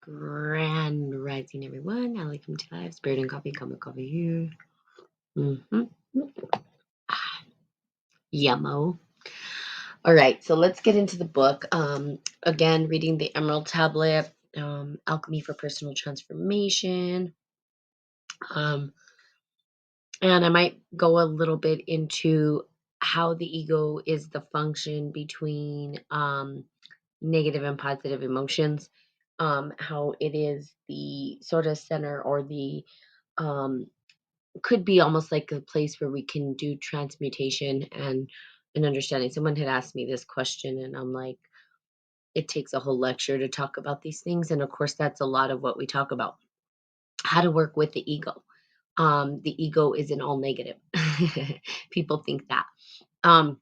Grand rising, everyone. Alchemy to life. Spirit and coffee. Come cover here. Mm-hmm. Yummo. All right, so let's get into the book. Again, reading the Emerald Tablet, Alchemy for Personal Transformation. Um, and I might go a little bit into how the ego is the function between negative and positive emotions, how it is the sort of center or the um, could be almost like a place where we can do transmutation and understanding. Someone had asked me this question, and I'm like, it takes a whole lecture to talk about these things, and of course, that's a lot of what we talk about. How to work with the ego. The ego isn't all negative. People think that. Um,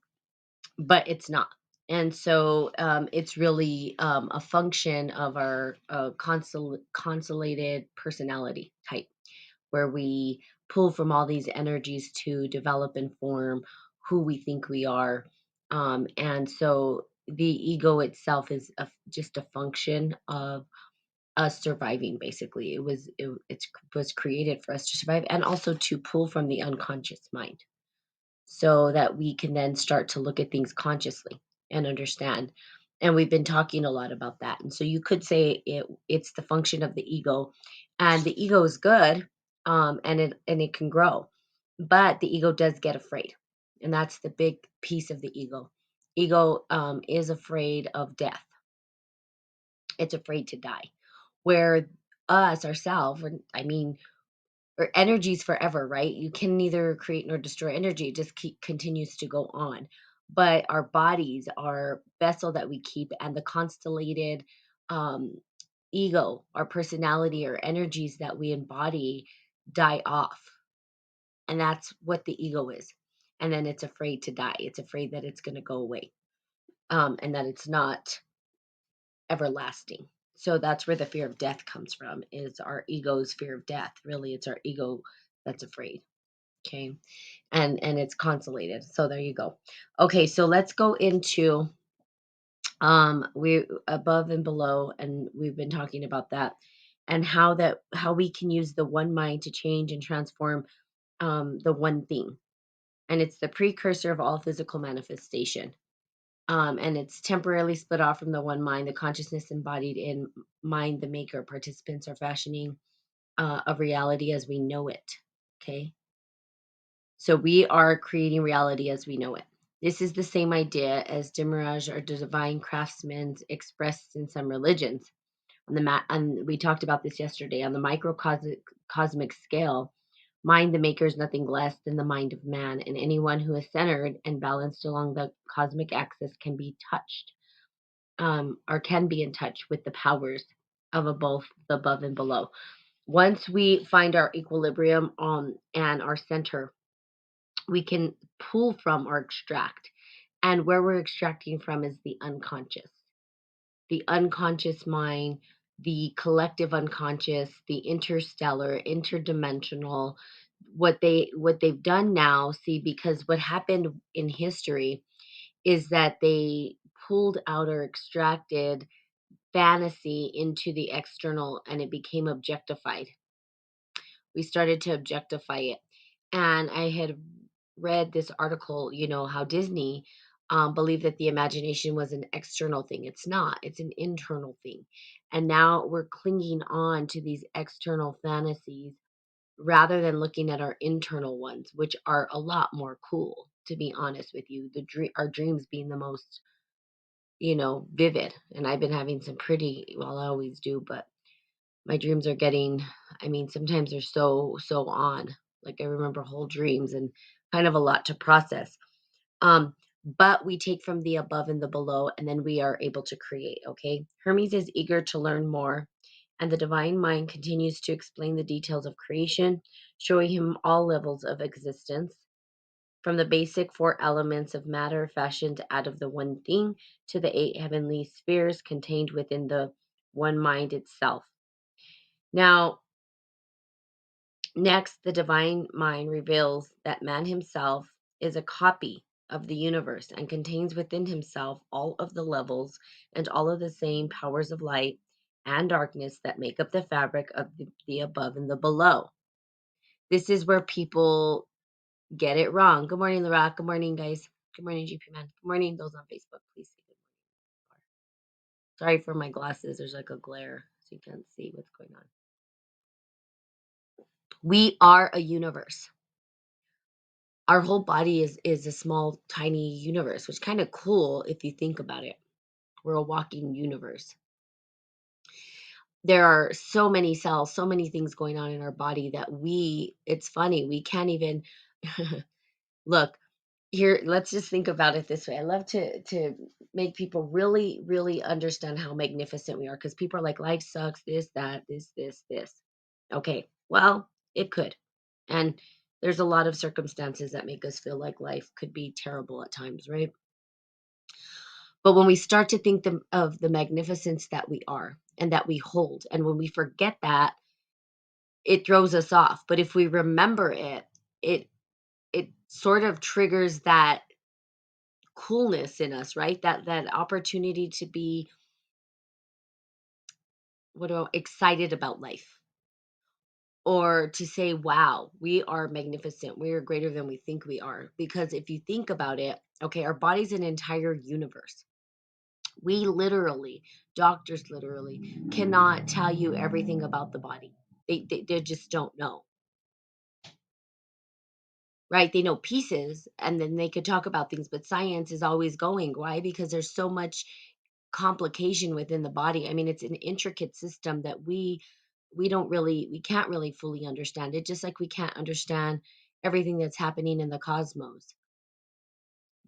but it's not. And so it's really a function of our consolated personality type, where we pull from all these energies to develop and form who we think we are. And so the ego itself is just a function of us surviving. Basically, it was created for us to survive and also to pull from the unconscious mind so that we can then start to look at things consciously and understand. And we've been talking a lot about that. And so you could say it's the function of the ego, and the ego is good, and it can grow, but the ego does get afraid, and that's the big piece of the ego. Ego is afraid of death. It's afraid to die. Where us ourselves, I mean, or energy's forever, right? You can neither create nor destroy energy. It just continues to go on. But our bodies, our vessel that we keep, and the constellated um, ego, our personality, or energies that we embody die off. And that's what the ego is. And then it's afraid to die. It's afraid that it's going to go away, and that it's not everlasting. So that's where the fear of death comes from, is our ego's fear of death. Really, it's our ego that's afraid. Okay. And it's consolated. So there you go. Okay, so let's go into we above and below, and we've been talking about that, and how we can use the one mind to change and transform the one thing. And it's the precursor of all physical manifestation. And it's temporarily split off from the one mind, the consciousness embodied in mind, the maker. Participants are fashioning of reality as we know it. Okay. So we are creating reality as we know it. This is the same idea as Dimiraj or divine craftsmen expressed in some religions. And we talked about this yesterday. On the microcosmic scale, mind the maker is nothing less than the mind of man, and anyone who is centered and balanced along the cosmic axis can be touched, or can be in touch with the powers of both the above and below. Once we find our equilibrium and our center, we can pull from or extract. And where we're extracting from is the unconscious mind, the collective unconscious, the interstellar, interdimensional. What they've done now, see, because what happened in history is that they pulled out or extracted fantasy into the external, and it became objectified. We started to objectify it. And I had read this article, how Disney believed that the imagination was an external thing. It's not, it's an internal thing. And now we're clinging on to these external fantasies rather than looking at our internal ones, which are a lot more cool, to be honest with you. Our dreams being the most, vivid. And I've been having some pretty, well, I always do, but my dreams are getting, I mean, sometimes they're so on. Like I remember whole dreams and kind of a lot to process. Um, but we take from the above and the below, and then we are able to create. Okay. Hermes is eager to learn more, and the divine mind continues to explain the details of creation, showing him all levels of existence, from the basic four elements of matter fashioned out of the one thing to the eight heavenly spheres contained within the one mind itself. Now, next, the divine mind reveals that man himself is a copy of the universe and contains within himself all of the levels and all of the same powers of light and darkness that make up the fabric of the above and the below. This is where people get it wrong. Good morning, The Rock. Good morning, guys. Good morning, GP Man. Good morning, those on Facebook. Please say good morning. Sorry for my glasses. There's like a glare, so you can't see what's going on. We are a universe. Our whole body is a small, tiny universe, which is kind of cool if you think about it. We're a walking universe. There are so many cells, so many things going on in our body that it's funny, we can't even look here. Let's just think about it this way. I love to make people really, really understand how magnificent we are, because people are like, life sucks, this, that, this. Okay, well, it could. And there's a lot of circumstances that make us feel like life could be terrible at times, right? But when we start to think of the magnificence that we are and that we hold, and when we forget that, it throws us off. But if we remember it, it it sort of triggers that coolness in us, right? That opportunity to be excited about life, or to say, wow, we are magnificent. We are greater than we think we are. Because if you think about it, okay, our body's an entire universe. We literally, doctors literally, cannot tell you everything about the body. They just don't know, right? They know pieces, and then they could talk about things, but science is always going. Why? Because there's so much complication within the body. I mean, it's an intricate system that we can't really fully understand it, just like we can't understand everything that's happening in the cosmos.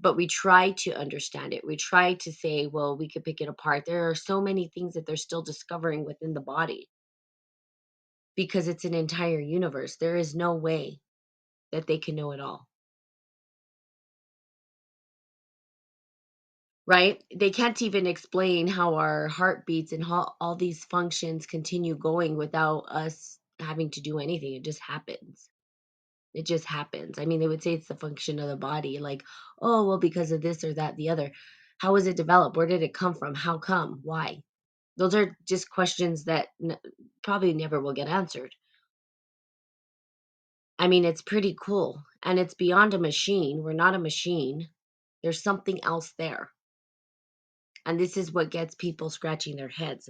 But we try to understand it. We try to say, well, we could pick it apart. There are so many things that they're still discovering within the body, because it's an entire universe. There is no way that they can know it all. Right? They can't even explain how our heartbeats and how all these functions continue going without us having to do anything. It just happens. It just happens. I mean, they would say it's the function of the body, like, oh, well, because of this or that, the other. How was it developed? Where did it come from? How come? Why? Those are just questions that probably never will get answered. I mean, it's pretty cool. And it's beyond a machine. We're not a machine. There's something else there. And this is what gets people scratching their heads,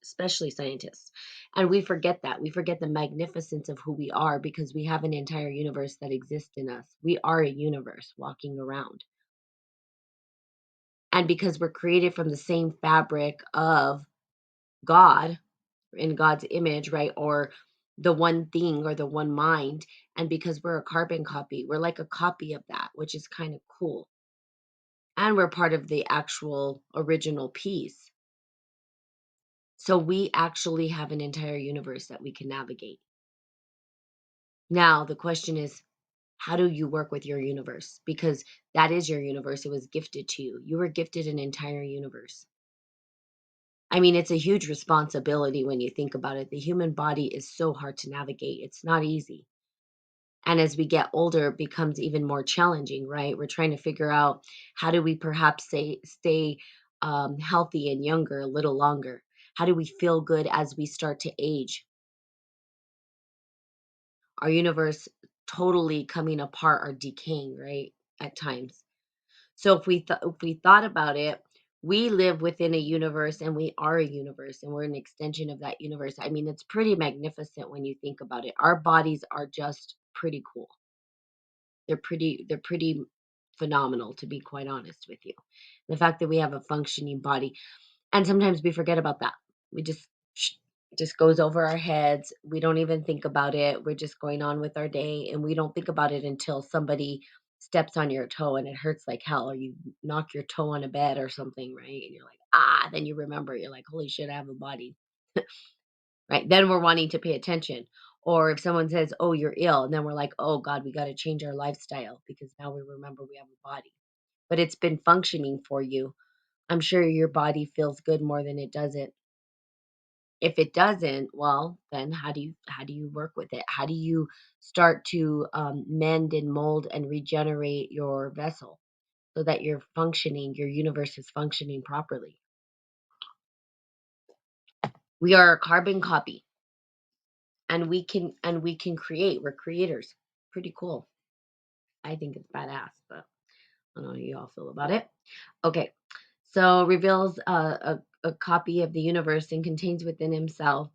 especially scientists. And we forget that. We forget the magnificence of who we are, because we have an entire universe that exists in us. We are a universe walking around. And because we're created from the same fabric of God, in God's image, right? Or the one thing, or the one mind. And because we're a carbon copy, we're like a copy of that, which is kind of cool. And we're part of the actual original piece. So we actually have an entire universe that we can navigate. Now, the question is, how do you work with your universe? Because that is your universe. It was gifted to you. You were gifted an entire universe. I mean, it's a huge responsibility when you think about it. The human body is so hard to navigate. It's not easy. And as we get older, it becomes even more challenging, right? We're trying to figure out, how do we perhaps stay healthy and younger a little longer? How do we feel good as we start to age? Our universe totally coming apart or decaying, right? At times. So if we thought about it, we live within a universe, and we are a universe, and we're an extension of that universe. I mean, it's pretty magnificent when you think about it. Our bodies are just pretty cool. They're pretty phenomenal, to be quite honest with you. The fact that we have a functioning body, and sometimes we forget about that. We just goes over our heads. We don't even think about it. We're just going on with our day, and we don't think about it until somebody steps on your toe and it hurts like hell, or you knock your toe on a bed or something, right? And you're like, ah, then you remember, you're like, holy shit, I have a body. Right? Then we're wanting to pay attention. Or if someone says, oh, you're ill, and then we're like, oh God, we got to change our lifestyle, because now we remember we have a body. But it's been functioning for you. I'm sure your body feels good more than it doesn't. If it doesn't, well, then how do you work with it? How do you start to mend and mold and regenerate your vessel, so that your universe is functioning properly? We are a carbon copy, and we can create. We're creators. Pretty cool. I think it's badass, but I don't know how you all feel about it. Okay. So reveals a copy of the universe and contains within himself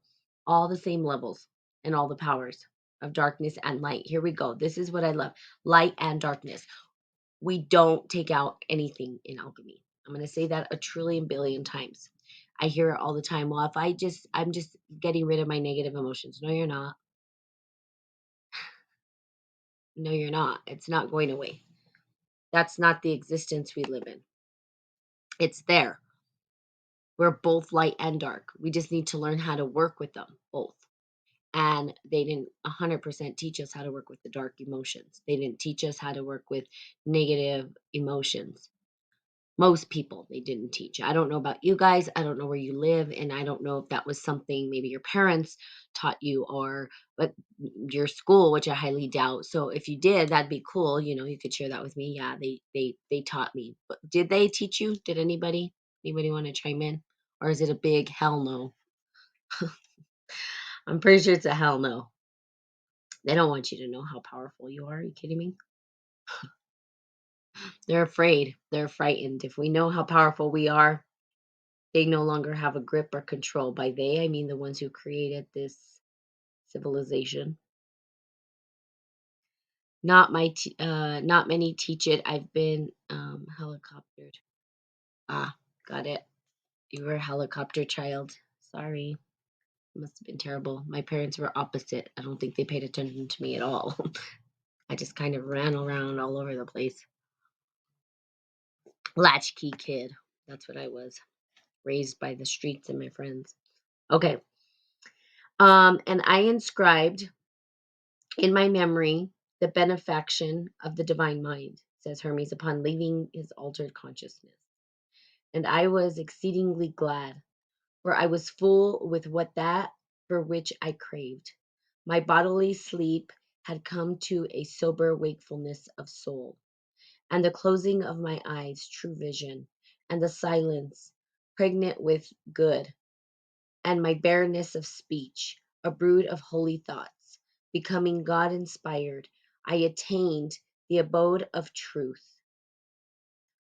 all the same levels and all the powers of darkness and light. Here we go. This is what I love. Light and darkness. We don't take out anything in alchemy. I'm going to say that a trillion billion times. I hear it all the time. Well, if I'm just getting rid of my negative emotions. No, you're not. No, you're not. It's not going away. That's not the existence we live in. It's there. We're both light and dark. We just need to learn how to work with them both. And they didn't 100% teach us how to work with the dark emotions. They didn't teach us how to work with negative emotions. Most people, they didn't teach. I don't know about you guys. I don't know where you live. And I don't know if that was something maybe your parents taught you, or but your school, which I highly doubt. So if you did, that'd be cool. You could share that with me. Yeah, they taught me. But did they teach you? Did anybody want to chime in? Or is it a big hell no? I'm pretty sure it's a hell no. They don't want you to know how powerful you are. Are you kidding me? They're afraid. They're frightened. If we know how powerful we are, they no longer have a grip or control. By they, I mean the ones who created this civilization. Not many teach it. I've been helicoptered. Ah, got it. You were a helicopter child. Sorry. Must have been terrible. My parents were opposite. I don't think they paid attention to me at all. I just kind of ran around all over the place. Latchkey kid. That's what I was. Raised by the streets and my friends. Okay. And I inscribed in my memory the benefaction of the divine mind, says Hermes, upon leaving his altered consciousness. And I was exceedingly glad, for I was full with what that for which I craved. My bodily sleep had come to a sober wakefulness of soul, and the closing of my eyes, true vision, and the silence, pregnant with good, and my barrenness of speech, a brood of holy thoughts, becoming God inspired, I attained the abode of truth.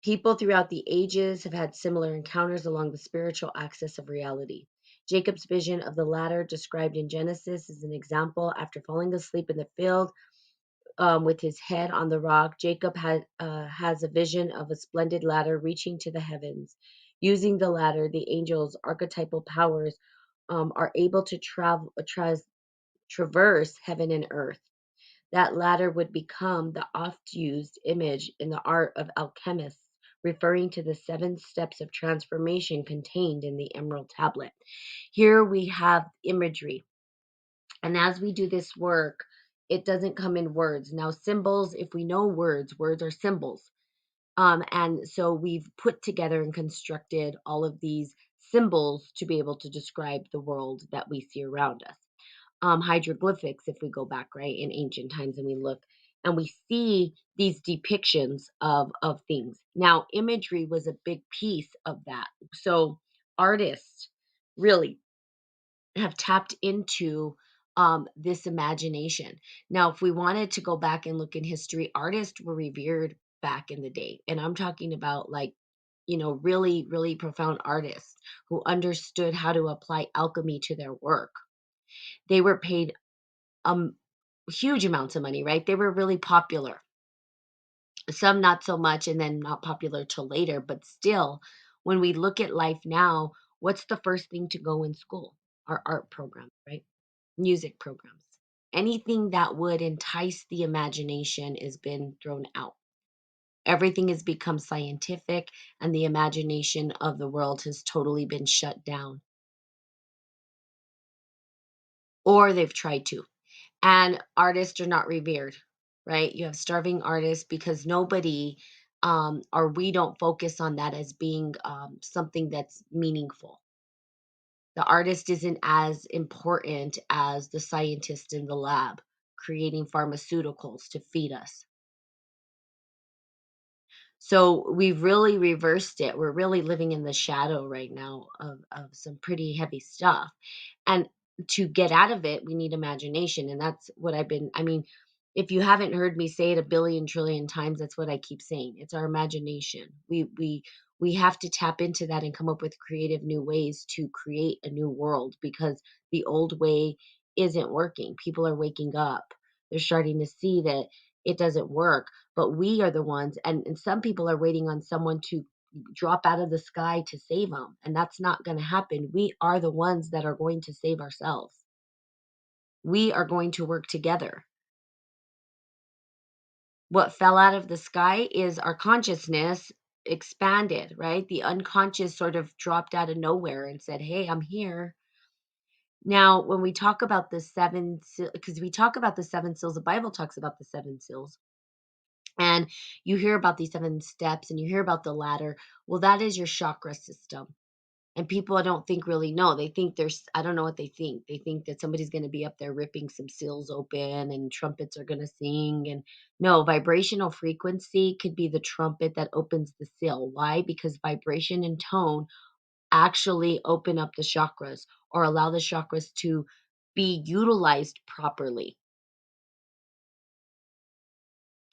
People throughout the ages have had similar encounters along the spiritual axis of reality. Jacob's vision of the ladder, described in Genesis, is an example. After falling asleep in the field with his head on the rock, Jacob has a vision of a splendid ladder reaching to the heavens. Using the ladder, the angels' archetypal powers are able to traverse heaven and earth. That ladder would become the oft used image in the art of alchemists, referring to the 7 steps of transformation contained in the Emerald Tablet. Here we have imagery. And as we do this work, it doesn't come in words. Now, symbols, if we know words are symbols. And so we've put together and constructed all of these symbols to be able to describe the world that we see around us. Hieroglyphics, if we go back, right, in ancient times, and we look and we see these depictions of things. Now, imagery was a big piece of that. So artists really have tapped into this imagination. Now, if we wanted to go back and look in history, artists were revered back in the day. And I'm talking about like, really, really profound artists who understood how to apply alchemy to their work. They were paid um, huge amounts of money, right? They were really popular. Some not so much, and then not popular till later. But still, when we look at life now, what's the first thing to go in school? Our art programs, right? Music programs. Anything that would entice the imagination has been thrown out. Everything has become scientific, and the imagination of the world has totally been shut down, or they've tried to. And artists are not revered, right? You have starving artists because nobody or we don't focus on that as being something that's meaningful. The artist isn't as important as the scientist in the lab creating pharmaceuticals to feed us. So we've really reversed it. We're really living in the shadow right now of some pretty heavy stuff. And to get out of it, we need imagination. And that's what I mean, if you haven't heard me say it a billion trillion times, that's what I keep saying. It's our imagination. We have to tap into that and come up with creative new ways to create a new world, because the old way isn't working. People are waking up. They're starting to see that it doesn't work, but we are the ones, and some people are waiting on someone to drop out of the sky to save them, and that's not going to happen. We are the ones that are going to save ourselves. We are going to work together. What fell out of the sky is our consciousness expanded, right? The unconscious sort of dropped out of nowhere and said, "Hey, I'm here." Now, when we talk about the seven, because we talk about the seven seals, the Bible talks about the seven seals, and you hear about these seven steps and you hear about the ladder. Well, that is your chakra system. And people I don't think really know. They think there's, I don't know what they think. They think that somebody's going to be up there ripping some seals open and trumpets are going to sing. And no, vibrational frequency could be the trumpet that opens the seal. Why? Because vibration and tone actually open up the chakras or allow the chakras to be utilized properly.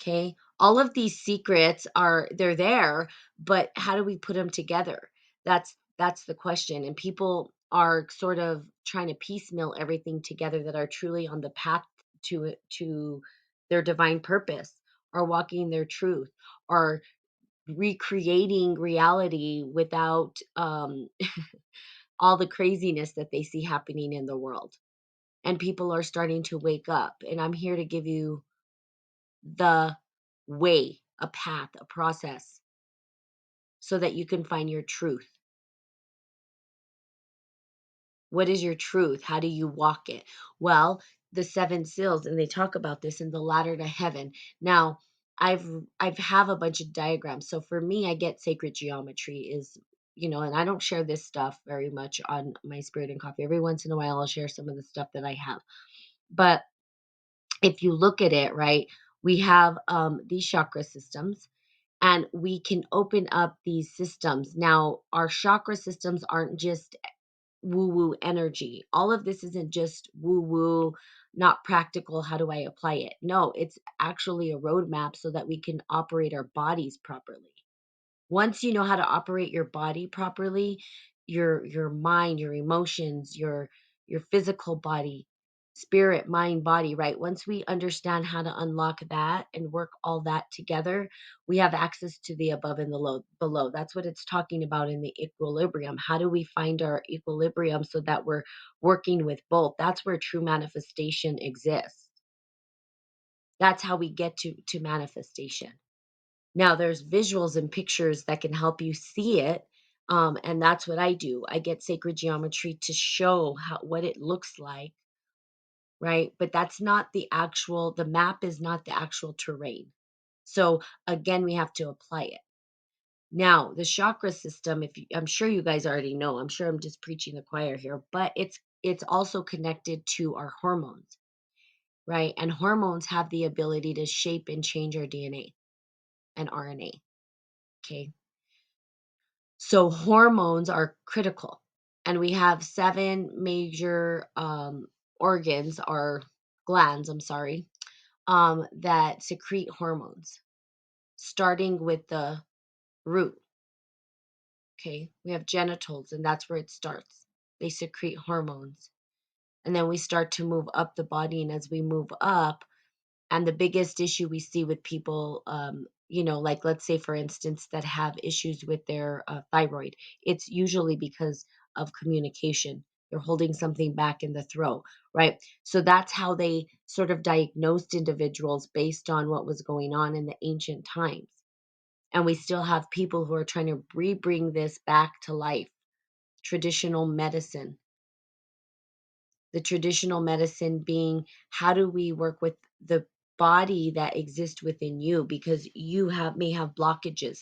Okay. All of these secrets are, they're there, but how do we put them together? That's the question. And people are sort of trying to piecemeal everything together that are truly on the path to their divine purpose, or walking their truth, or recreating reality without all the craziness that they see happening in the world. And people are starting to wake up. And I'm here to give you the way, a path, a process, so that you can find your truth. What is your truth? How do you walk it? Well, the seven seals, and they talk about this in the ladder to heaven. Now, I've have a bunch of diagrams. So for me, I get sacred geometry is, and I don't share this stuff very much on my Spirit and Coffee. Every once in a while I'll share some of the stuff that I have. But if you look at it, right, we have these chakra systems, and we can open up these systems. Now, our chakra systems aren't just woo woo energy. All of this isn't just woo woo, not practical. How do I apply it? No, it's actually a roadmap so that we can operate our bodies properly. Once you know how to operate your body properly, your mind, your emotions, your physical body, spirit, mind, body, right? Once we understand how to unlock that and work all that together, we have access to the above and the below. That's what it's talking about in the equilibrium. How do we find our equilibrium so that we're working with both? That's where true manifestation exists. That's how we get to manifestation. Now there's visuals and pictures that can help you see it, and that's what I do. I get sacred geometry to show what it looks like, right? But that's not the map is not the actual terrain. So again, we have to apply it. Now, the chakra system, I'm sure you guys already know, I'm sure I'm just preaching the choir here, but it's also connected to our hormones, right? And hormones have the ability to shape and change our DNA and RNA. Okay. So hormones are critical, and we have seven major organs or glands, I'm sorry, that secrete hormones, starting with the root. Okay, we have genitals, and that's where it starts. They secrete hormones, and then we start to move up the body, and as we move up, and the biggest issue we see with people, like let's say, for instance, that have issues with their thyroid, it's usually because of communication. They're holding something back in the throat, right? So that's how they sort of diagnosed individuals based on what was going on in the ancient times. And we still have people who are trying to bring this back to life. Traditional medicine, the traditional medicine being, how do we work with the body that exists within you, because you may have blockages.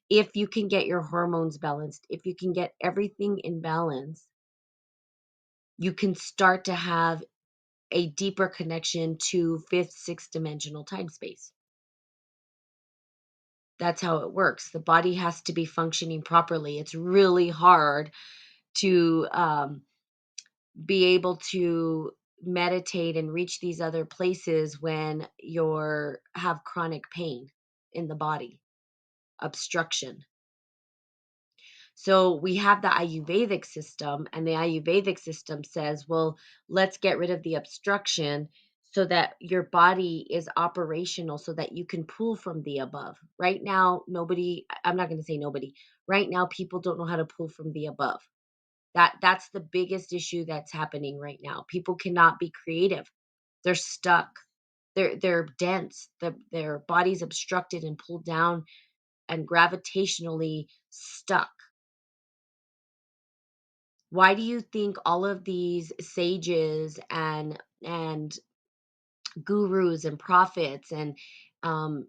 If you can get your hormones balanced, if you can get everything in balance, you can start to have a deeper connection to fifth, sixth dimensional time space. That's how it works. The body has to be functioning properly. It's really hard to be able to meditate and reach these other places when you're have chronic pain in the body, obstruction. So we have the Ayurvedic system, and the Ayurvedic system says, well, let's get rid of the obstruction so that your body is operational so that you can pull from the above. Right now, I'm not going to say nobody. Right now, people don't know how to pull from the above. That's the biggest issue that's happening right now. People cannot be creative. They're stuck. They're dense. Their body's obstructed and pulled down and gravitationally stuck. Why do you think all of these sages and gurus and prophets and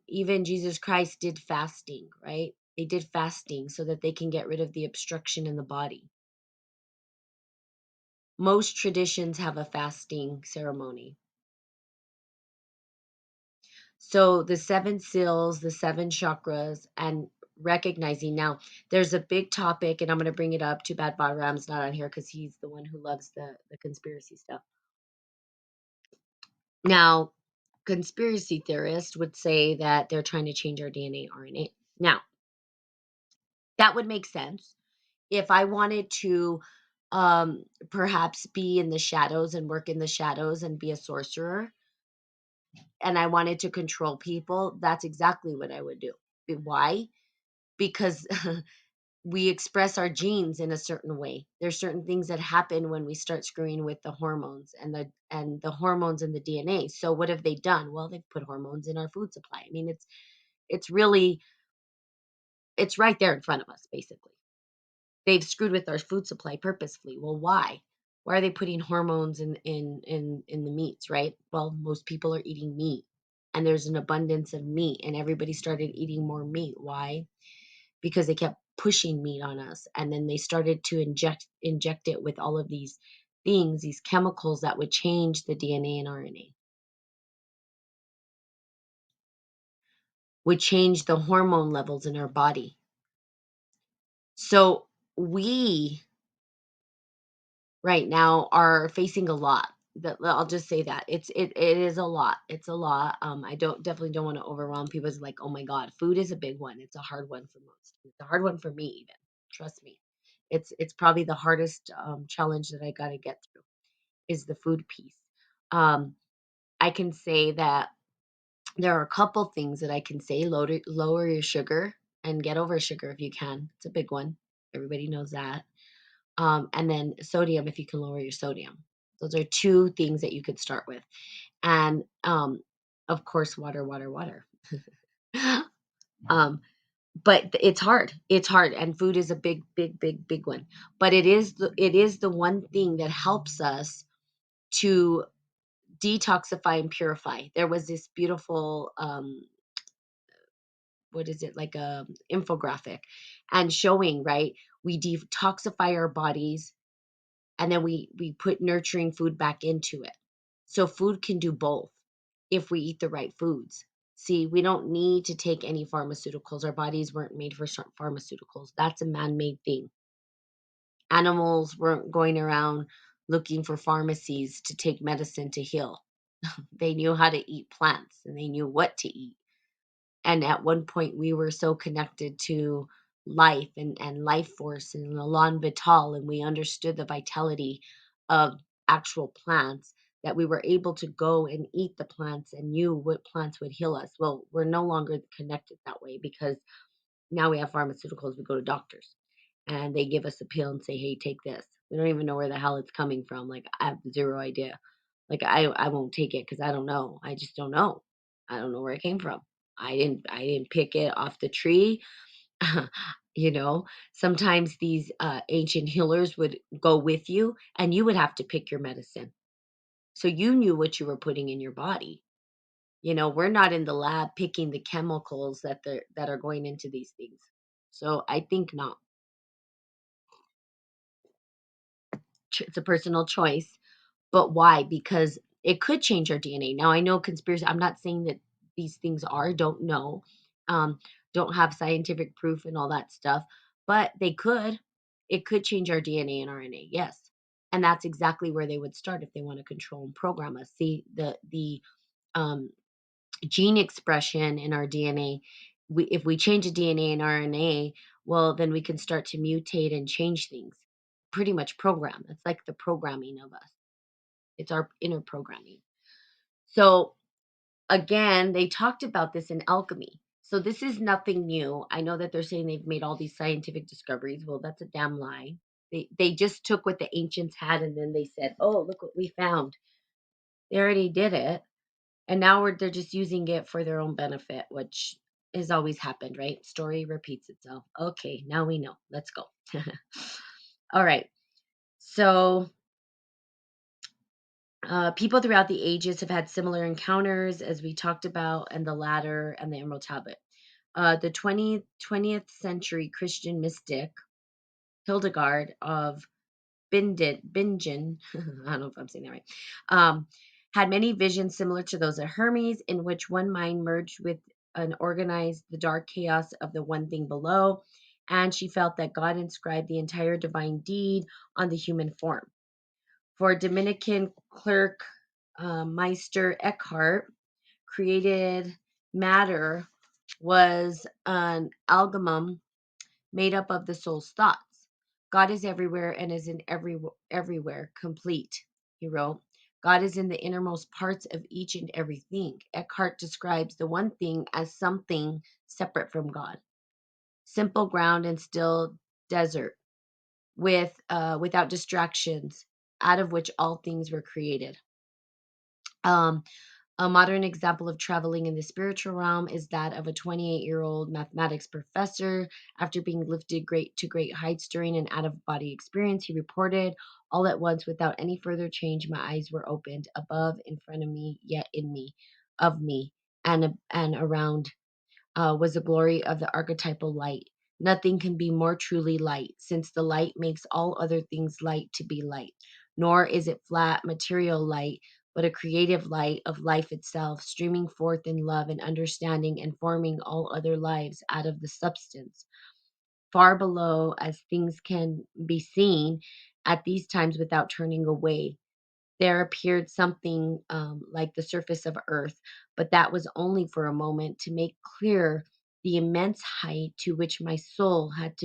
even Jesus Christ did fasting, right? They did fasting so that they can get rid of the obstruction in the body. Most traditions have a fasting ceremony. So the seven seals, the seven chakras, and recognizing now there's a big topic, and I'm going to bring it up. Too bad Bahram's not on here because he's the one who loves the conspiracy stuff. Now, conspiracy theorists would say that they're trying to change our DNA, RNA. Now, that would make sense if I wanted to perhaps be in the shadows and work in the shadows and be a sorcerer and I wanted to control people. That's exactly what I would do. Why? Because we express our genes in a certain way. There's certain things that happen when we start screwing with the hormones and the hormones in the DNA. So what have they done? Well, they've put hormones in our food supply. I mean, it's really it's right there in front of us basically. They've screwed with our food supply purposefully. Well, why? Why are they putting hormones in the meats, right? Well, most people are eating meat and there's an abundance of meat and everybody started eating more meat. Why? Because they kept pushing meat on us and then they started to inject it with all of these things, these chemicals that would change the DNA and RNA, would change the hormone levels in our body. So we right now are facing a lot. I'll just say that it is a lot. It's a lot. I definitely don't want to overwhelm people. It's like, oh my God, food is a big one. It's a hard one for most. It's a hard one for me even. Trust me, it's probably the hardest challenge that I got to get through is the food piece. Um, I can say that there are a couple things that I can say. Lower your sugar and get over sugar if you can. It's a big one. Everybody knows that. And then sodium, if you can lower your sodium. Those are two things that you could start with. And of course, water, water, water. um, but it's hard. It's hard, and food is a big, big, big, big one. But it is the one thing that helps us to detoxify and purify. There was this beautiful what is it, like a infographic and showing, right? We detoxify our bodies and then we put nurturing food back into it. So food can do both if we eat the right foods. See, we don't need to take any pharmaceuticals. Our bodies weren't made for pharmaceuticals. That's a man-made thing. Animals weren't going around looking for pharmacies to take medicine to heal. They knew how to eat plants and they knew what to eat. And at one point we were so connected to life and life force and Elan Vital, and we understood the vitality of actual plants that we were able to go and eat the plants and knew what plants would heal us. Well, we're no longer connected that way because now we have pharmaceuticals. We go to doctors and they give us a pill and say, hey, take this. We don't even know where the hell it's coming from. Like, I have zero idea. Like, I won't take it because I don't know. I just don't know. I don't know where it came from. I didn't pick it off the tree. you know, sometimes these ancient healers would go with you and you would have to pick your medicine. So you knew what you were putting in your body. We're not in the lab picking the chemicals that are going into these things. So I think not. It's a personal choice. But why? Because it could change our DNA. Now I know conspiracy. I'm not saying that these things are. Don't know. Um, don't have scientific proof and all that stuff, but they could. It could change our DNA and RNA, yes. And that's exactly where they would start if they want to control and program us. See, the um, gene expression in our DNA, if we change the DNA and RNA, well, then we can start to mutate and change things. Pretty much program. It's like the programming of us. It's our inner programming. So again, they talked about this in alchemy. So this is nothing new. I know that they're saying they've made all these scientific discoveries. Well, that's a damn lie. They just took what the ancients had and then they said, "Oh, look what we found." They already did it, and now they're just using it for their own benefit, which has always happened, right? Story repeats itself. Okay, now we know. Let's go. All right. So people throughout the ages have had similar encounters, as we talked about, and the ladder and the Emerald Tablet. The 20th century Christian mystic Hildegard of Bingen, I don't know if I'm saying that right, um, had many visions similar to those of Hermes, in which one mind merged with and organized the dark chaos of the one thing below, and she felt that God inscribed the entire divine deed on the human form. For Dominican clerk Meister Eckhart, created matter was an amalgam made up of the soul's thoughts. God is everywhere and is in everywhere, complete, he wrote. God is in the innermost parts of each and everything. Eckhart describes the one thing as something separate from God, simple ground and still desert, without distractions, out of which all things were created. Um, A modern example of traveling in the spiritual realm is that of a 28-year-old mathematics professor. After being lifted to great heights during an out-of-body experience, he reported, "All at once, without any further change, my eyes were opened, above, in front of me, yet in me, of me, and around was the glory of the archetypal light. Nothing can be more truly light, since the light makes all other things light to be light. Nor is it flat material light, but a creative light of life itself, streaming forth in love and understanding and forming all other lives out of the substance. Far below, as things can be seen at these times without turning away, there appeared something like the surface of earth, but that was only for a moment, to make clear the immense height to which my soul had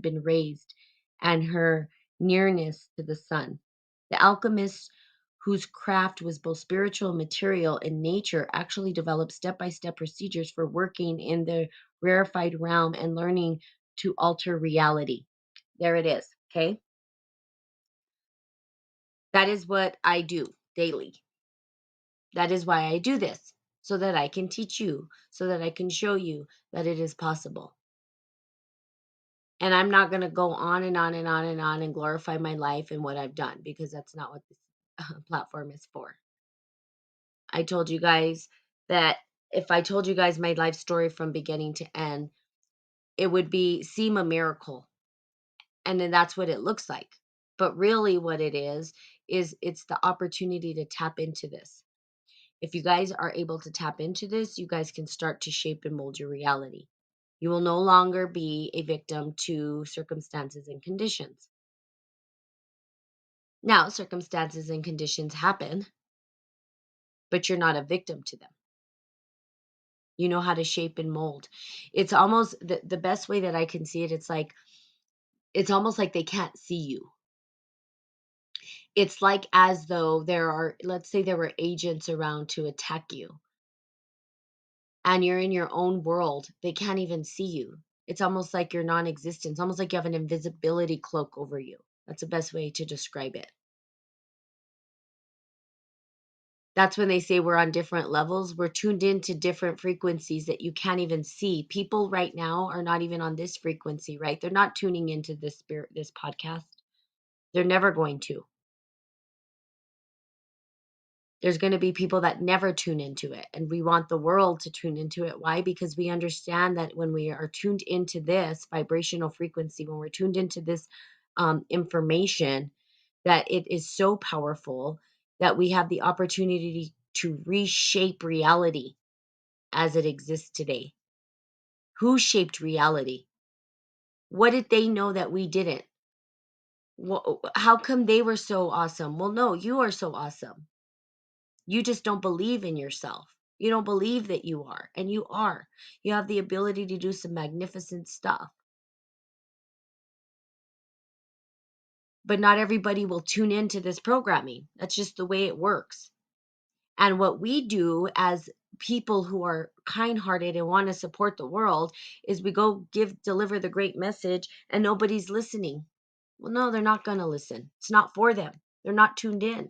been raised, and her nearness to the sun. The alchemist, whose craft was both spiritual and material in nature, actually developed step-by-step procedures for working in the rarefied realm and learning to alter reality. There it is. Okay, that is what I do daily. That is why I do this, so that I can teach you, so that I can show you that it is possible. And I'm not going to go on and on and on and on and glorify my life and what I've done, because that's not what this platform is for. I told you guys that if I told you guys my life story from beginning to end, it would seem a miracle. And then that's what it looks like. But really what it is it's the opportunity to tap into this. If you guys are able to tap into this, you guys can start to shape and mold your reality. You will no longer be a victim to circumstances and conditions. Now, circumstances and conditions happen, but you're not a victim to them. You know how to shape and mold. It's almost the best way that I can see it. It's almost like they can't see you. It's like as though let's say there were agents around to attack you, and you're in your own world. They can't even see you. It's almost like you're non-existent. It's almost like you have an invisibility cloak over you. That's the best way to describe it. That's when they say we're on different levels. We're tuned into different frequencies that you can't even see. People right now are not even on this frequency, right? They're not tuning into this podcast. They're never going to. There's going to be people that never tune into it, and we want the world to tune into it. Why? Because we understand that when we are tuned into this vibrational frequency, when we're tuned into this information, that it is so powerful that we have the opportunity to reshape reality as it exists today. Who shaped reality? What did they know that we didn't? How come they were so awesome? Well, no, you are so awesome. You just don't believe in yourself. You don't believe that you are, and you are. You have the ability to do some magnificent stuff. But not everybody will tune into this programming. That's just the way it works. And what we do as people who are kind-hearted and want to support the world is we go deliver the great message and nobody's listening. Well, no, they're not going to listen. It's not for them. They're not tuned in.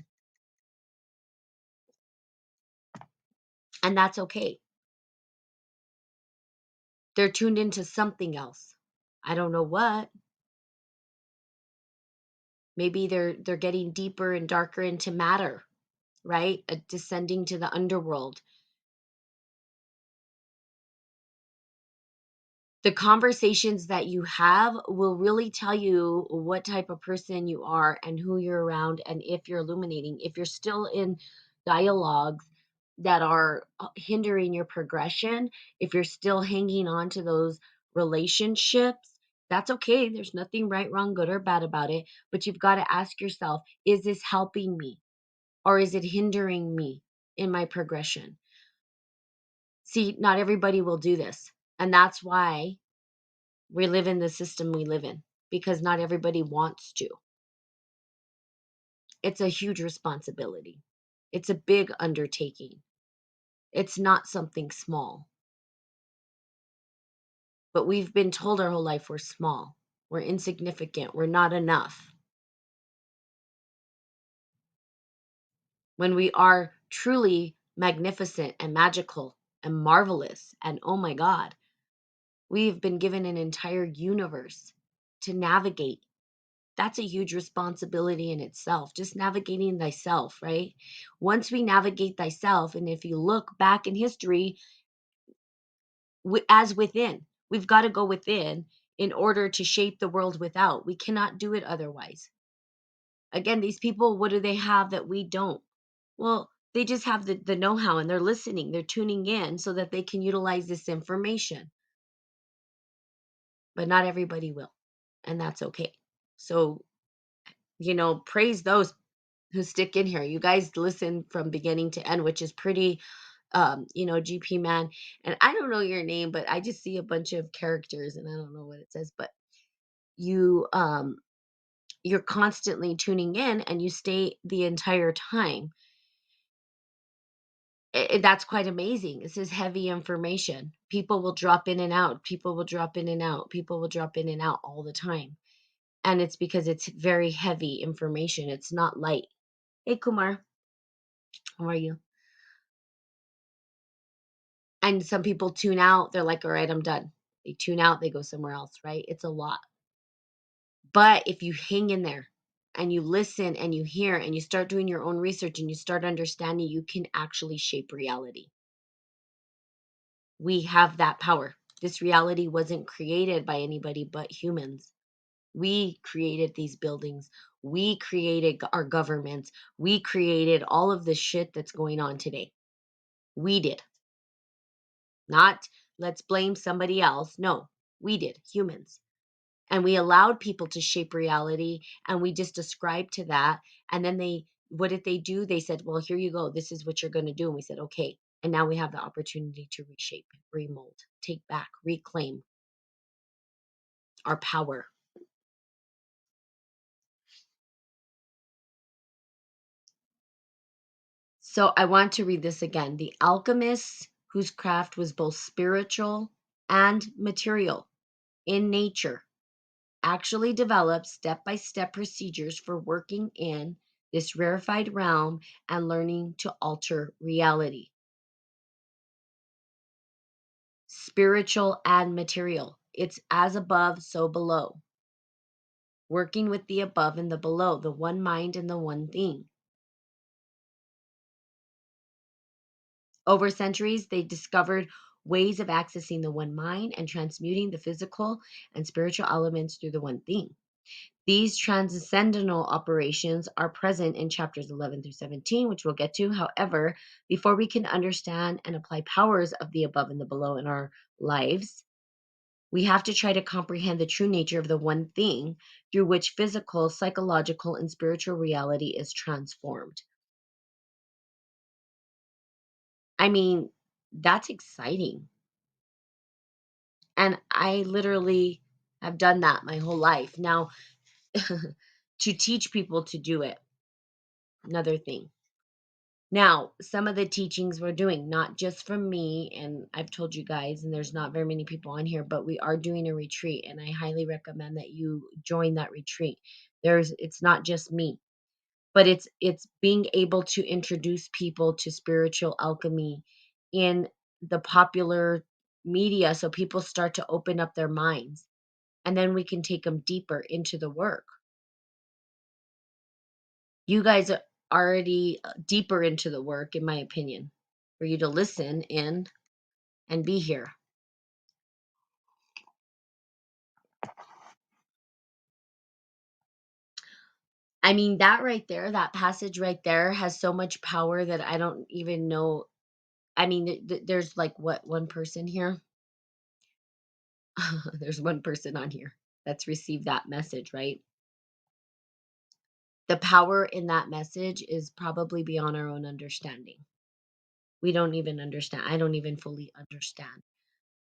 And that's okay. They're tuned into something else. I don't know what. Maybe they're getting deeper and darker into matter, right? Descending to the underworld. The conversations that you have will really tell you what type of person you are and who you're around and if you're illuminating. If you're still in dialogues that are hindering your progression, if you're still hanging on to those relationships, that's okay. There's nothing right, wrong, good, or bad about it. But you've got to ask yourself, is this helping me or is it hindering me in my progression? See, not everybody will do this. And that's why we live in the system we live in, because not everybody wants to. It's a huge responsibility. It's a big undertaking. It's not something small. But we've been told our whole life we're small, we're insignificant, we're not enough. When we are truly magnificent and magical and marvelous, and oh my God, we've been given an entire universe to navigate. That's a huge responsibility in itself, just navigating thyself, right? Once we navigate thyself, and if you look back in history, as within, we've got to go within in order to shape the world without. We cannot do it otherwise. Again, these people, what do they have that we don't? Well, they just have the know-how and they're listening, they're tuning in so that they can utilize this information. But not everybody will, and that's okay. So, praise those who stick in here. You guys listen from beginning to end, which is pretty, GP man. And I don't know your name, but I just see a bunch of characters and I don't know what it says, but you, you're constantly tuning in and you stay the entire time. That's quite amazing. This is heavy information. People will drop in and out. People will drop in and out. People will drop in and out all the time. And it's because it's very heavy information. It's not light. Hey, Kumar, how are you? And some people tune out. They're like, all right, I'm done. They tune out, they go somewhere else, right? It's a lot. But if you hang in there and you listen and you hear and you start doing your own research and you start understanding, you can actually shape reality. We have that power. This reality wasn't created by anybody but humans. We created these buildings. We created our governments. We created all of the shit that's going on today. We did. Not let's blame somebody else. No, we did, humans. And we allowed people to shape reality and we just ascribed to that. And then what did they do? They said, well, here you go. This is what you're going to do. And we said, okay. And now we have the opportunity to reshape, remold, take back, reclaim our power. So I want to read this again. The alchemists whose craft was both spiritual and material in nature actually developed step-by-step procedures for working in this rarefied realm and learning to alter reality. Spiritual and material. It's as above, so below. Working with the above and the below, the one mind and the one thing. Over centuries, they discovered ways of accessing the one mind and transmuting the physical and spiritual elements through the one thing. These transcendental operations are present in chapters 11 through 17, which we'll get to. However, before we can understand and apply powers of the above and the below in our lives, We have to try to comprehend the true nature of the one thing through which physical, psychological, and spiritual reality is transformed. I mean, that's exciting. And I literally have done that my whole life. Now, to teach people to do it, another thing. Now, some of the teachings we're doing, not just from me, and I've told you guys, and there's not very many people on here, but we are doing a retreat, and I highly recommend that you join that retreat. It's not just me, but it's being able to introduce people to spiritual alchemy in the popular media so people start to open up their minds, and then we can take them deeper into the work. You guys are already deeper into the work, in my opinion, for you to listen in and be here. I mean, that right there, that passage right there has so much power that I don't even know. I mean, there's like what, one person here? There's one person on here that's received that message, right? The power in that message is probably beyond our own understanding. We don't even understand. I don't even fully understand.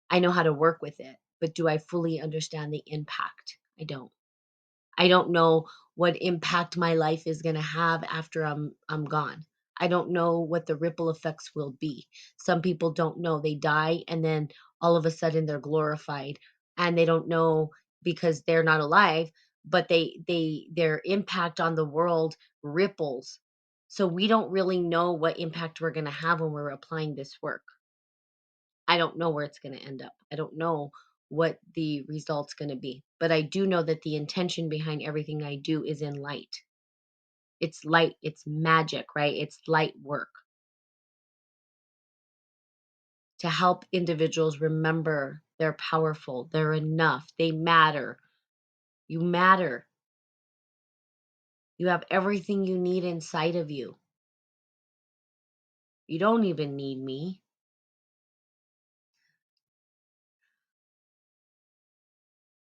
I know how to work with it, but do I fully understand the impact? I don't. I don't know what impact my life is going to have after I'm gone. I don't know what the ripple effects will be. Some people don't know. They die and then all of a sudden they're glorified and they don't know because they're not alive, but their impact on the world ripples. So we don't really know what impact we're going to have when we're applying this work. I don't know where it's going to end up. I don't know what the result's going to be. But I do know that the intention behind everything I do is in light. It's light, it's magic, right? It's light work to help individuals remember they're powerful, they're enough, they matter. You matter. You have everything you need inside of you. You don't even need me.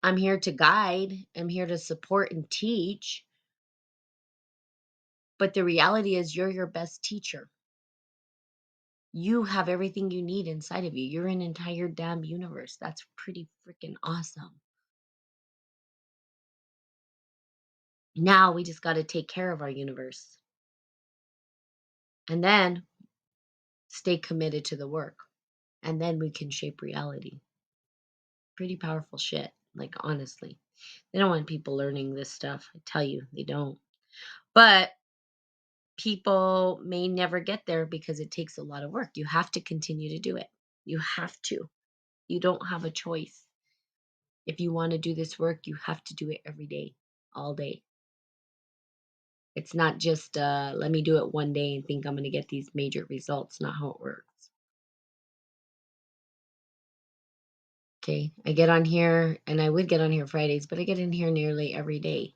I'm here to guide, I'm here to support and teach. But the reality is, you're your best teacher. You have everything you need inside of you. You're an entire damn universe. That's pretty freaking awesome. Now we just got to take care of our universe and then stay committed to the work. And then we can shape reality. Pretty powerful shit. Like, honestly, they don't want people learning this stuff. I tell you, they don't. But people may never get there because it takes a lot of work. You have to continue to do it. You have to. You don't have a choice. If you want to do this work, you have to do it every day, all day. It's not just let me do it one day and think I'm going to get these major results. Not how it works. Okay. I get on here and I would get on here Fridays, but I get in here nearly every day.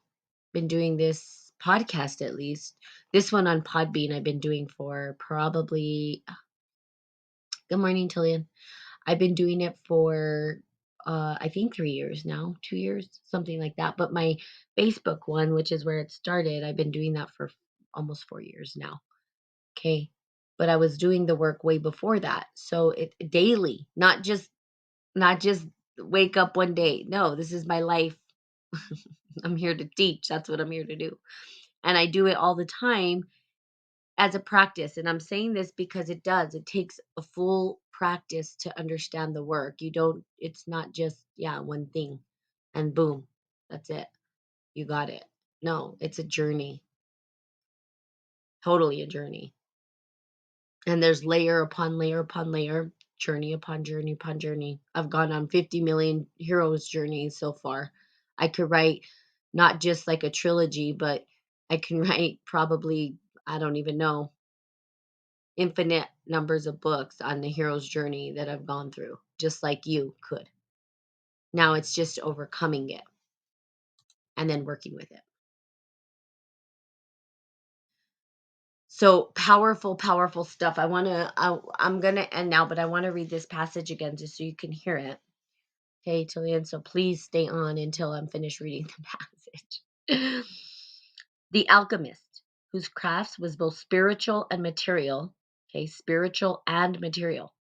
Been doing this podcast at least. This one on Podbean I've been doing for probably good morning, Tillian. I've been doing it for I think 3 years now, 2 years, something like that. But my Facebook one, which is where it started, I've been doing that for almost 4 years now. Okay. But I was doing the work way before that. So it daily, not just wake up one day. No, this is my life. I'm here to teach. That's what I'm here to do. And I do it all the time as a practice. And I'm saying this because it does. It takes a full practice to understand the work. It's not just, yeah, one thing and boom, that's it. You got it. No, it's a journey, totally a journey. And there's layer upon layer upon layer, journey upon journey upon journey. I've gone on 50 million heroes journeys so far. I could write not just like a trilogy, but I can write probably, I don't even know, infinite numbers of books on the hero's journey that I've gone through, just like you could. Now it's just overcoming it and then working with it. So powerful, powerful stuff. I'm going to end now, but I want to read this passage again just so you can hear it. Okay, till the end. So please stay on until I'm finished reading the passage. The alchemist, whose crafts was both spiritual and material, okay, spiritual and material,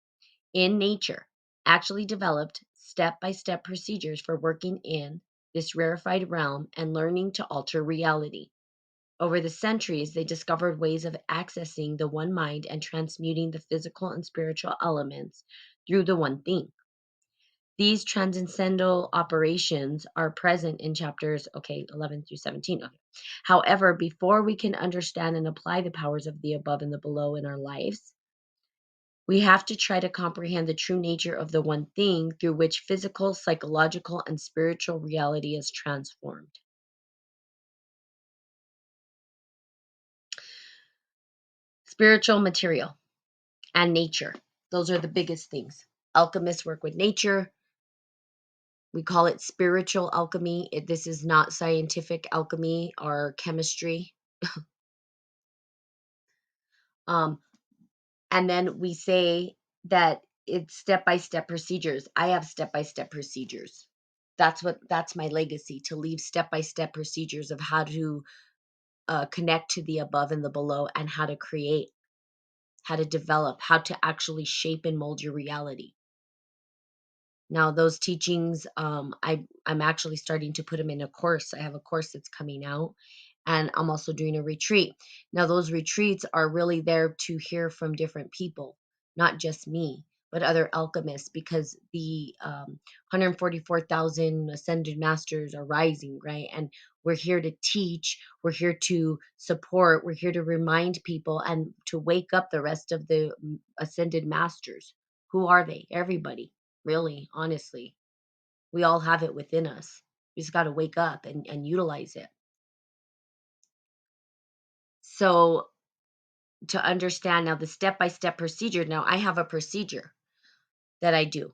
in nature, actually developed step by step procedures for working in this rarefied realm and learning to alter reality. Over the centuries, they discovered ways of accessing the one mind and transmuting the physical and spiritual elements through the one thing. These transcendental operations are present in chapters, okay, 11 through 17. Okay. However, before we can understand and apply the powers of the above and the below in our lives, we have to try to comprehend the true nature of the one thing through which physical, psychological, and spiritual reality is transformed. Spiritual material and nature. Those are the biggest things. Alchemists work with nature. We call it spiritual alchemy. This is not scientific alchemy or chemistry. Um, and then we say that it's step by step procedures. I have step by step procedures. That's my legacy, to leave step by step procedures of how to connect to the above and the below, and how to create, how to develop, how to actually shape and mold your reality. Now, those teachings, I'm actually starting to put them in a course. I have a course that's coming out, and I'm also doing a retreat. Now, those retreats are really there to hear from different people, not just me, but other alchemists, because the 144,000 ascended masters are rising, right? And we're here to teach, we're here to support, we're here to remind people and to wake up the rest of the ascended masters. Who are they? Everybody. Really, honestly, we all have it within us. We just got to wake up and utilize it. So, to understand now the step by step procedure, now I have a procedure that I do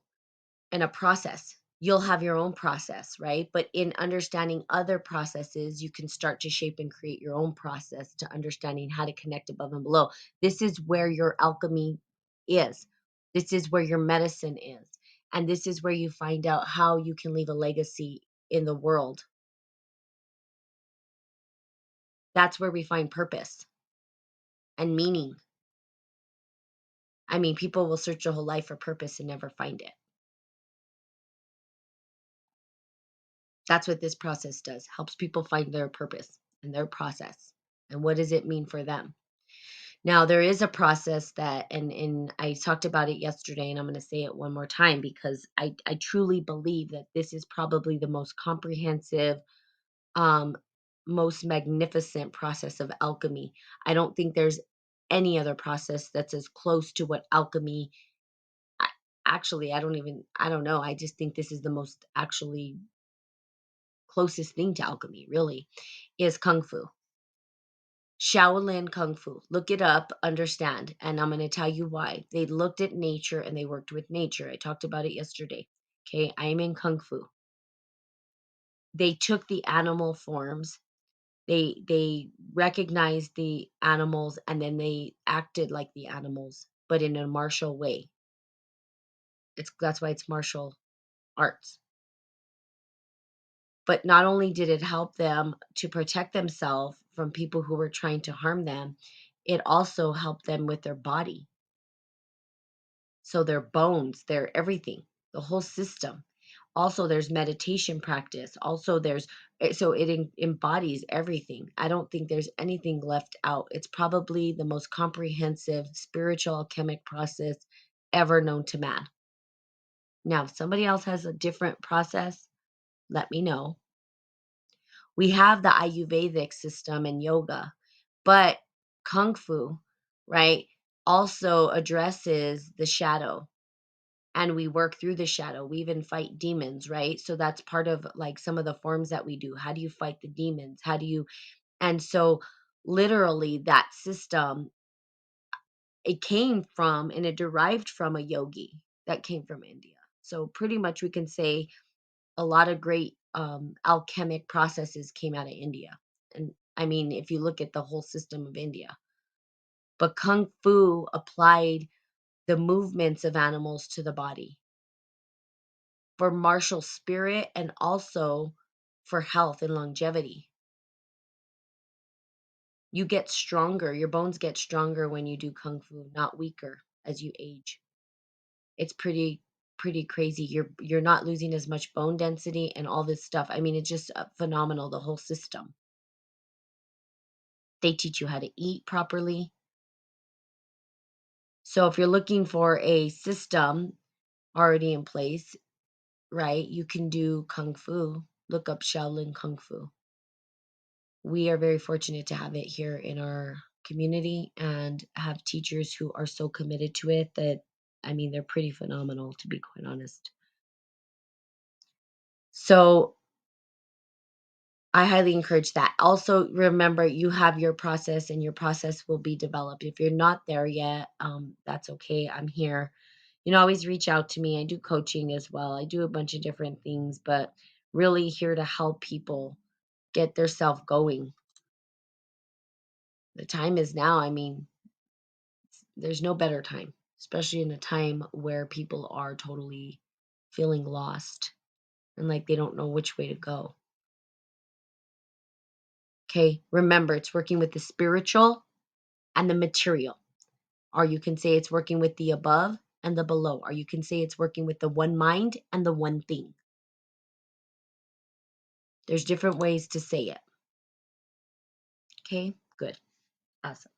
and a process. You'll have your own process, right? But in understanding other processes, you can start to shape and create your own process to understanding how to connect above and below. This is where your alchemy is. This is where your medicine is. And this is where you find out how you can leave a legacy in the world. That's where we find purpose and meaning. I mean, people will search their whole life for purpose and never find it. That's what this process does. Helps people find their purpose and their process. And what does it mean for them? Now, there is a process that, and I talked about it yesterday, and I'm going to say it one more time because I truly believe that this is probably the most comprehensive, um, most magnificent process of alchemy. I don't think there's any other process that's as close to what alchemy. I, Actually, I don't know. I just think this is the most actually closest thing to alchemy, really, is kung fu. Shaolin Kung Fu. Look it up, understand, and I'm going to tell you why. They looked at nature and they worked with nature. I talked about it yesterday. Okay, I am in Kung Fu. They took the animal forms. They recognized the animals and then they acted like the animals, but in a martial way. That's why it's martial arts. But not only did it help them to protect themselves from people who were trying to harm them, it also helped them with their body. So their bones, their everything, the whole system. Also, there's meditation practice. Also, so it embodies everything. I don't think there's anything left out. It's probably the most comprehensive spiritual alchemic process ever known to man. Now, if somebody else has a different process, let me know. We have the Ayurvedic system and yoga, but Kung Fu, right, also addresses the shadow, and we work through the shadow. We even fight demons, right? So that's part of like some of the forms that we do. How do you fight the demons? How do you, and so literally that system, it came from and it derived from a yogi that came from India. So pretty much we can say a lot of great alchemic processes came out of India. And I mean, if you look at the whole system of India, but Kung Fu applied the movements of animals to the body. for martial spirit, and also for health and longevity. You get stronger. Your bones get stronger when you do kung fu, not weaker as you age. It's pretty crazy. You're not losing as much bone density and all this stuff. I mean, it's just phenomenal, the whole system. They teach you how to eat properly. So if you're looking for a system already in place, right, you can do kung fu. Look up Shaolin Kung Fu. We are very fortunate to have it here in our community and have teachers who are so committed to it that, I mean, they're pretty phenomenal, to be quite honest. So I highly encourage that. Also, remember you have your process and your process will be developed. If you're not there yet, that's okay. I'm here. You know, always reach out to me. I do coaching as well. I do a bunch of different things, but really here to help people get their self going. The time is now. I mean, there's no better time, especially in a time where people are totally feeling lost and like they don't know which way to go. Okay, remember it's working with the spiritual and the material. Or you can say it's working with the above and the below. Or you can say it's working with the one mind and the one thing. There's different ways to say it. Okay, good. Awesome.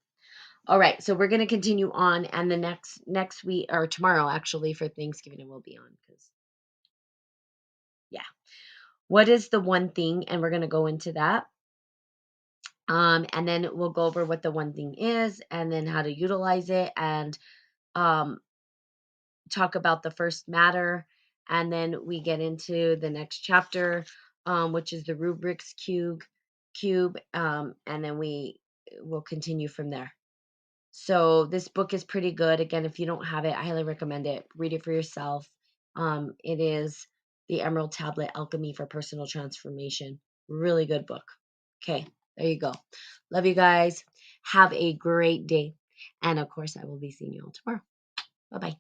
All right, so we're going to continue on, and the next week or tomorrow actually for Thanksgiving it will be on because yeah. What is the one thing? And we're going to go into that. And then we'll go over what the one thing is and then how to utilize it and um, talk about the first matter. And then we get into the next chapter, which is the rubrics cube. And then we will continue from there. So this book is pretty good. Again, if you don't have it, I highly recommend it. Read it for yourself. It is the Emerald Tablet Alchemy for Personal Transformation. Really good book. Okay, there you go. Love you guys. Have a great day. And of course, I will be seeing you all tomorrow. Bye bye.